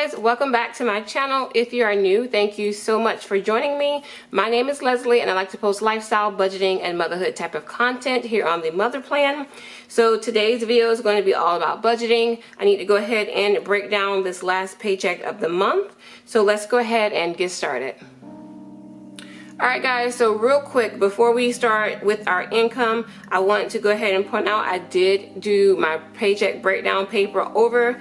guys, welcome back to my channel. If you are new, thank you so much for joining me. My name is Leslie and I like to post lifestyle, budgeting, and motherhood type of content here on the Mother Plan. So today's video is going to be all about budgeting. I need to go ahead and break down this last paycheck of the month. So let's go ahead and get started. Alright guys, so real quick before we start with our income, I want to go ahead and point out I did do my paycheck breakdown paper over.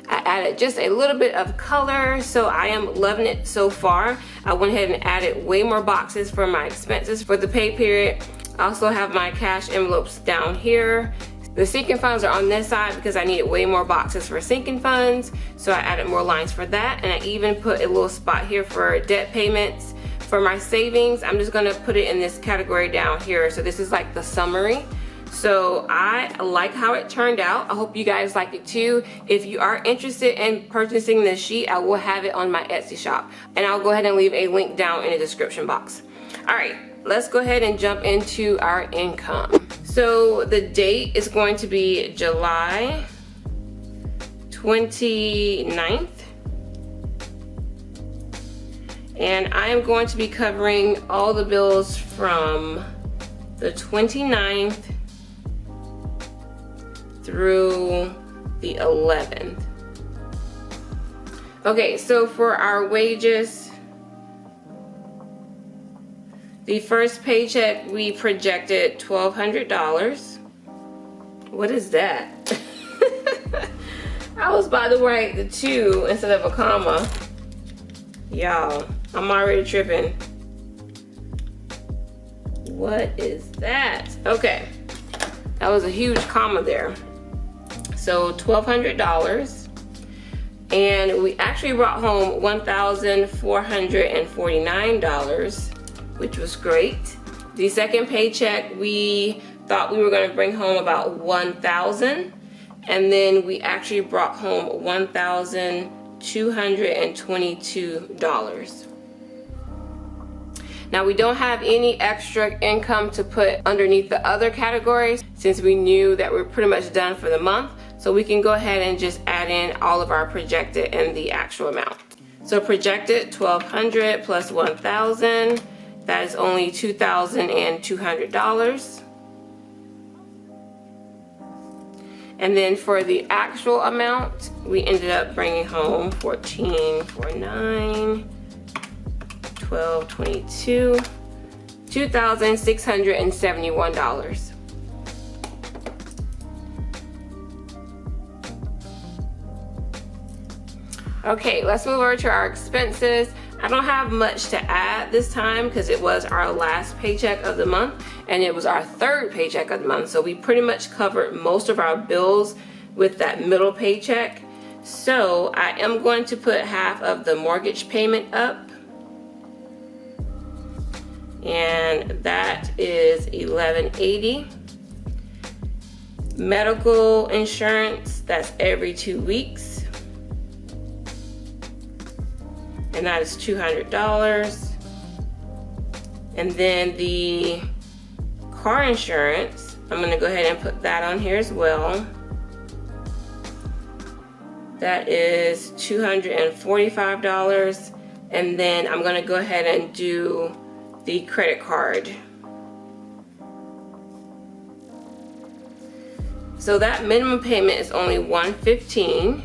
I added just a little bit of color, so I am loving it so far. I went ahead and added way more boxes for my expenses for the pay period. I also have my cash envelopes down here. The sinking funds are on this side because I needed way more boxes for sinking funds, so I added more lines for that, and I even put a little spot here for debt payments. For my savings, I'm just gonna put it in this category down here. So this is like the summary. So I like how it turned out. I hope you guys like it too. If you are interested in purchasing this sheet, I will have it on my Etsy shop. And I'll go ahead and leave a link down in the description box. All right, let's go ahead and jump into our income. So the date is going to be July 29th. And I am going to be covering all the bills from the 29th through the 11th. Okay, so for our wages, the first paycheck we projected $1,200. What is that? I was about to write the 2 instead of a comma. Y'all, I'm already tripping. What is that? Okay, that was a huge comma there. So $1,200, and we actually brought home $1,449, which was great. The second paycheck, we thought we were going to bring home about $1,000, and then we actually brought home $1,222. Now we don't have any extra income to put underneath the other categories since we knew that we're pretty much done for the month. So we can go ahead and just add in all of our projected and the actual amount. So projected $1,200 plus $1,000, that is only $2,200. And then for the actual amount, we ended up bringing home $1,449, $1,222, $2,671. Okay, let's move over to our expenses. I don't have much to add this time because it was our last paycheck of the month and it was our third paycheck of the month. So we pretty much covered most of our bills with that middle paycheck. So I am going to put half of the mortgage payment up. And that is $1,180. Medical insurance, that's every 2 weeks. And that is $200. And then the car insurance, I'm gonna go ahead and put that on here as well. That is $245. And then I'm gonna go ahead and do the credit card. So that minimum payment is only $115.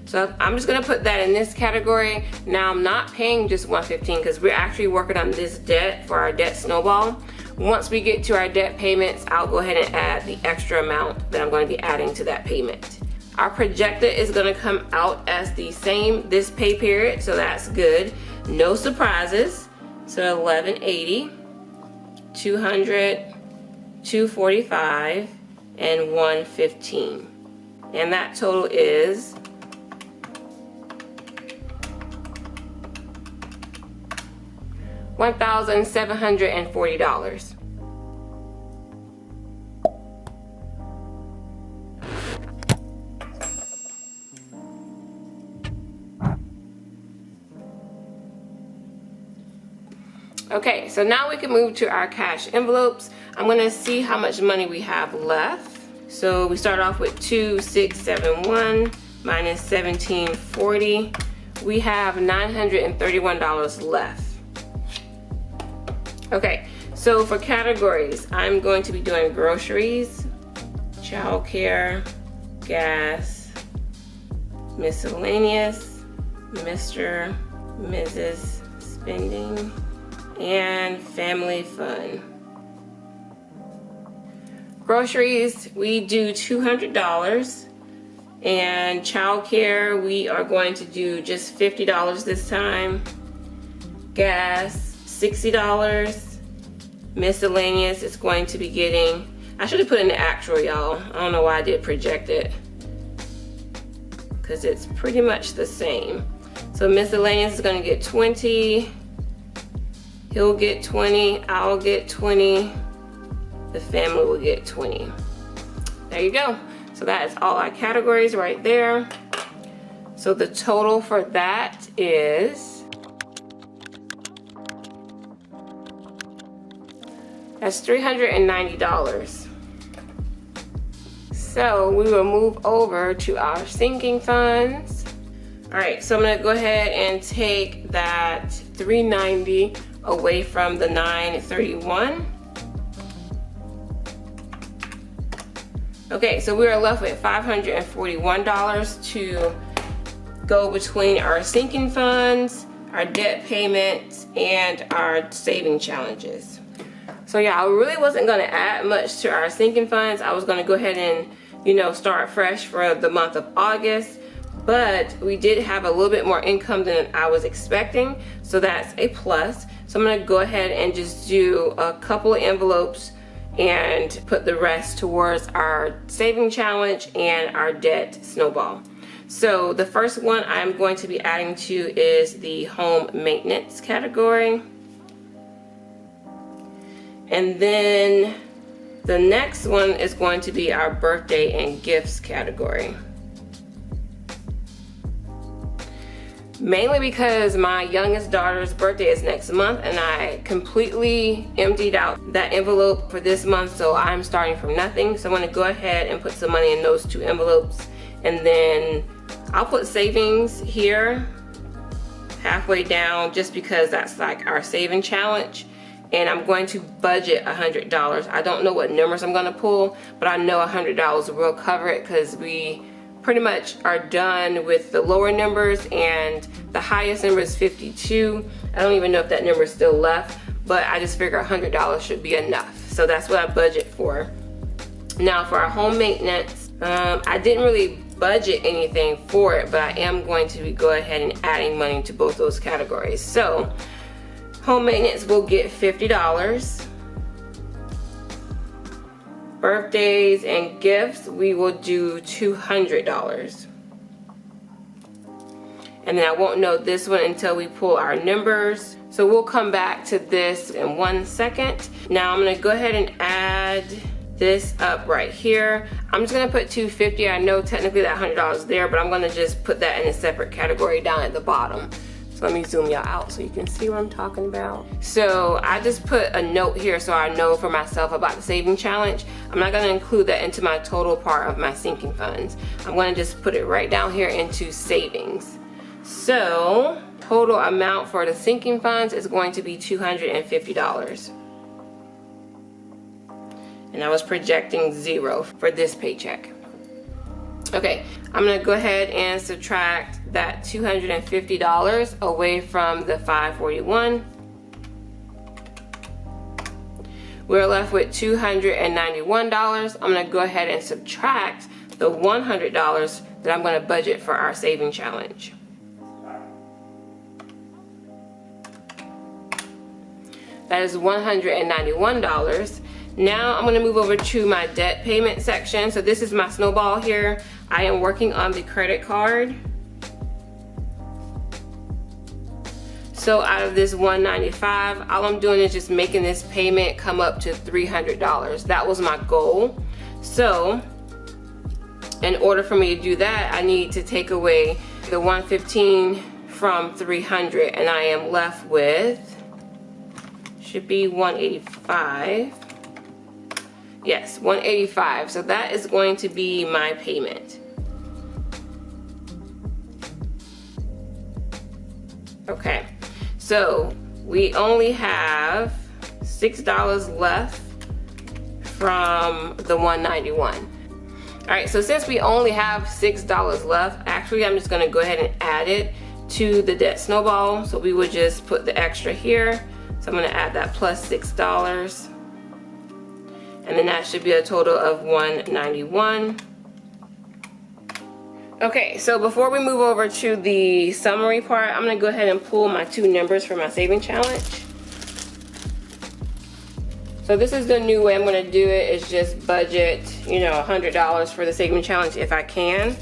So I'm just gonna put that in this category. Now I'm not paying just $115 because we're actually working on this debt for our debt snowball. Once we get to our debt payments, I'll go ahead and add the extra amount that I'm going to be adding to that payment. Our projected is gonna come out as the same this pay period, so that's good. No surprises. So $1,180, $200, $245, and $115. And that total is $1,740. Okay, so now we can move to our cash envelopes. I'm gonna see how much money we have left. So we start off with 2671 minus $1,740. We have $931 left. Okay, so for categories, I'm going to be doing groceries, childcare, gas, miscellaneous, Mr., Mrs., spending, and family fun. Groceries, we do $200. And childcare, we are going to do just $50 this time. Gas, $60. Miscellaneous is going to be getting, I should have put in the actual, y'all. I don't know why I did project it, because it's pretty much the same. So miscellaneous is going to get 20. He'll get 20. I'll get 20. The family will get 20. There you go. So that is all our categories right there. So the total for that is, that's $390. So we will move over to our sinking funds. All right, so I'm gonna go ahead and take that $390 away from the $931. Okay, so we are left with $541 to go between our sinking funds, our debt payments, and our saving challenges. So yeah, I really wasn't gonna add much to our sinking funds. I was gonna go ahead and, start fresh for the month of August, but we did have a little bit more income than I was expecting, so that's a plus. So I'm gonna go ahead and just do a couple of envelopes and put the rest towards our saving challenge and our debt snowball. So the first one I'm going to be adding to is the home maintenance category. And then the next one is going to be our birthday and gifts category. Mainly because my youngest daughter's birthday is next month, and I completely emptied out that envelope for this month, so I'm starting from nothing. So I'm gonna go ahead and put some money in those two envelopes, and then I'll put savings here halfway down just because that's like our saving challenge. And I'm going to budget $100. I don't know what numbers I'm gonna pull, but I know $100 will cover it because we pretty much are done with the lower numbers, and the highest number is 52. I don't even know if that number is still left, but I just figure $100 should be enough. So that's what I budget for. Now for our home maintenance, I didn't really budget anything for it, but I am going to go ahead and adding money to both those categories. So home maintenance will get $50. Birthdays and gifts, we will do $200. And then I won't know this one until we pull our numbers. So we'll come back to this in 1 second. Now I'm gonna go ahead and add this up right here. I'm just gonna put $250. I know technically that $100 there, but I'm gonna just put that in a separate category down at the bottom. So let me zoom y'all out so you can see what I'm talking about. So I just put a note here so I know for myself about the saving challenge. I'm not gonna include that into my total part of my sinking funds. I'm gonna just put it right down here into savings. So total amount for the sinking funds is going to be $250. And I was projecting 0 for this paycheck. Okay, I'm gonna go ahead and subtract that $250 away from the $541. We're left with $291. I'm gonna go ahead and subtract the $100 that I'm gonna budget for our saving challenge. That is $191. Now I'm gonna move over to my debt payment section. So this is my snowball here. I am working on the credit card. So out of this $195, all I'm doing is just making this payment come up to $300. That was my goal. So in order for me to do that, I need to take away the $115 from $300, and I am left with, should be $185. Yes, $185. So that is going to be my payment. Okay, so we only have $6 left from the $191. All right, so since we only have $6 left, actually I'm just gonna go ahead and add it to the debt snowball. So we would just put the extra here. So I'm gonna add that plus $6. And then that should be a total of $191. Okay, so before we move over to the summary part, I'm gonna go ahead and pull my two numbers for my saving challenge. So this is the new way I'm gonna do it, is just budget, you know, $100 for the saving challenge if I can.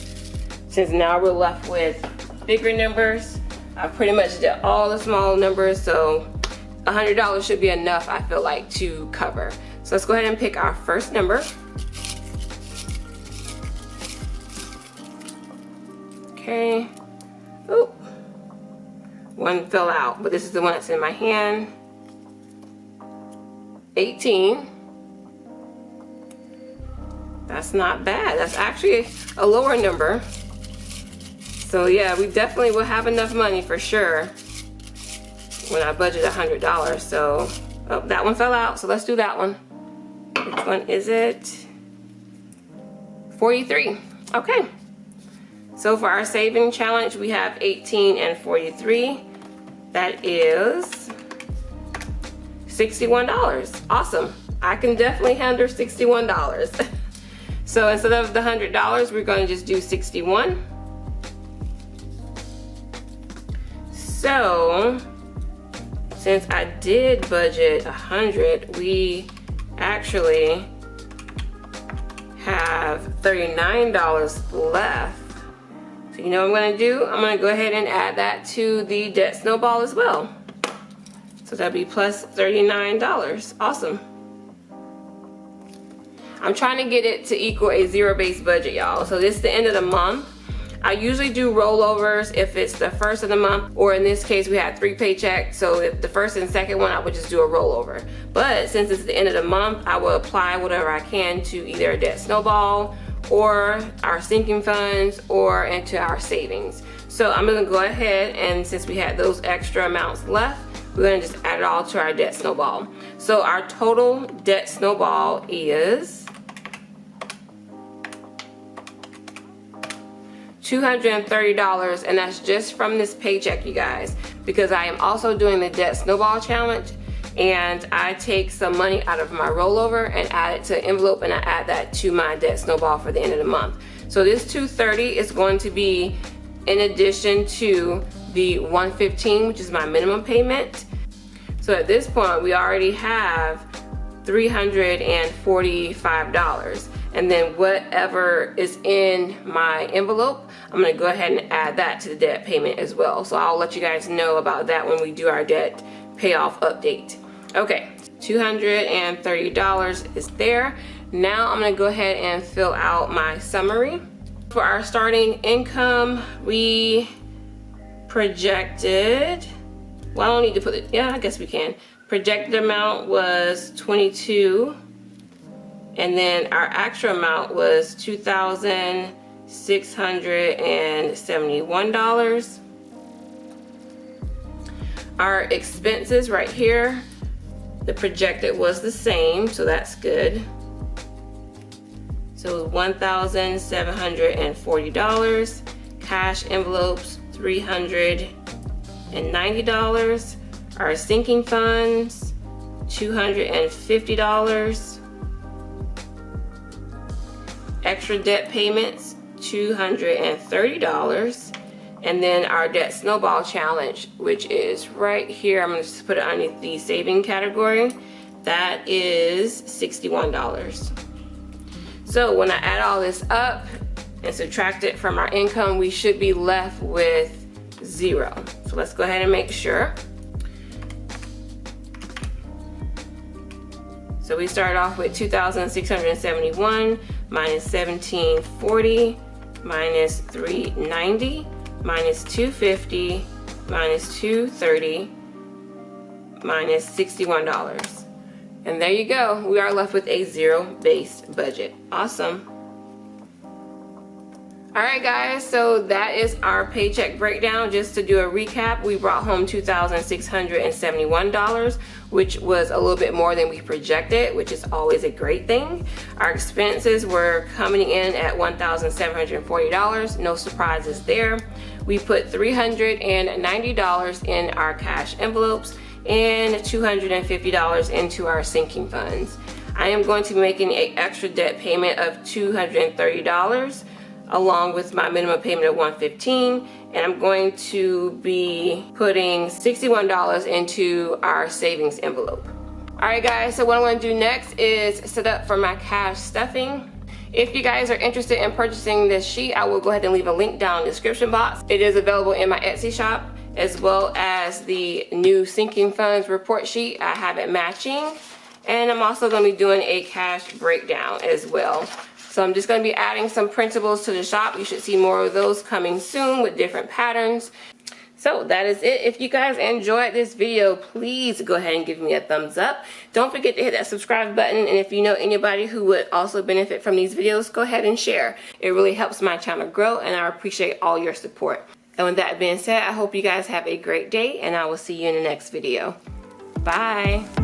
Since now we're left with bigger numbers, I pretty much did all the small numbers, so $100 should be enough, I feel like, to cover. So let's go ahead and pick our first number. Okay. Oop. One fell out, but this is the one that's in my hand. 18. That's not bad. That's actually a lower number. So yeah, we definitely will have enough money for sure when I budget $100. So, oh, that one fell out. So let's do that one. Which one is it? 43. Okay. So for our saving challenge, we have 18 and 43. That is $61. Awesome. I can definitely handle $61. So instead of the $100, we're going to just do 61. So since I did budget 100, we actually have $39 left. So you know what I'm gonna do? I'm gonna go ahead and add that to the debt snowball as well. So that'd be plus $39. Awesome. I'm trying to get it to equal a zero-based budget, y'all. So this is the end of the month. I usually do rollovers if it's the first of the month, or in this case we had 3 paychecks, so if the first and second one I would just do a rollover. But since it's the end of the month, I will apply whatever I can to either a debt snowball or our sinking funds or into our savings. So I'm gonna go ahead, and since we had those extra amounts left, we're gonna just add it all to our debt snowball. So our total debt snowball is $230, and that's just from this paycheck, you guys, because I am also doing the debt snowball challenge, and I take some money out of my rollover and add it to an envelope, and I add that to my debt snowball for the end of the month. So this $230 is going to be in addition to the $115, which is my minimum payment. So at this point we already have $345, and then whatever is in my envelope, I'm gonna go ahead and add that to the debt payment as well. So I'll let you guys know about that when we do our debt payoff update. Okay, $230 is there. Now I'm gonna go ahead and fill out my summary. For our starting income, we projected, well, I don't need to put it, yeah, I guess we can. Projected amount was 22, and then our actual amount was $2,671. Our expenses right here, the projected was the same, so that's good. So it was $1,740. Cash envelopes, $390. Our sinking funds, $250. Extra debt payments, $230. And then our debt snowball challenge, which is right here. I'm gonna just put it underneath the saving category. That is $61. So when I add all this up and subtract it from our income, we should be left with 0. So let's go ahead and make sure. So we start off with 2,671 minus 1,740 minus 390 minus 250 minus 230 minus $61. And there you go. We are left with a zero-based budget. Awesome. Alright guys, so that is our paycheck breakdown. Just to do a recap, we brought home $2,671, which was a little bit more than we projected, which is always a great thing. Our expenses were coming in at $1,740, no surprises there. We put $390 in our cash envelopes and $250 into our sinking funds. I am going to be making an extra debt payment of $230 along with my minimum payment of $115, and I'm going to be putting $61 into our savings envelope. Alright guys, so what I'm going to do next is set up for my cash stuffing. If you guys are interested in purchasing this sheet, I will go ahead and leave a link down in the description box. It is available in my Etsy shop, as well as the new sinking funds report sheet. I have it matching, and I'm also going to be doing a cash breakdown as well. So I'm just going to be adding some printables to the shop. You should see more of those coming soon with different patterns. So that is it. If you guys enjoyed this video, please go ahead and give me a thumbs up. Don't forget to hit that subscribe button. And if you know anybody who would also benefit from these videos, go ahead and share. It really helps my channel grow, and I appreciate all your support. And with that being said, I hope you guys have a great day, and I will see you in the next video. Bye.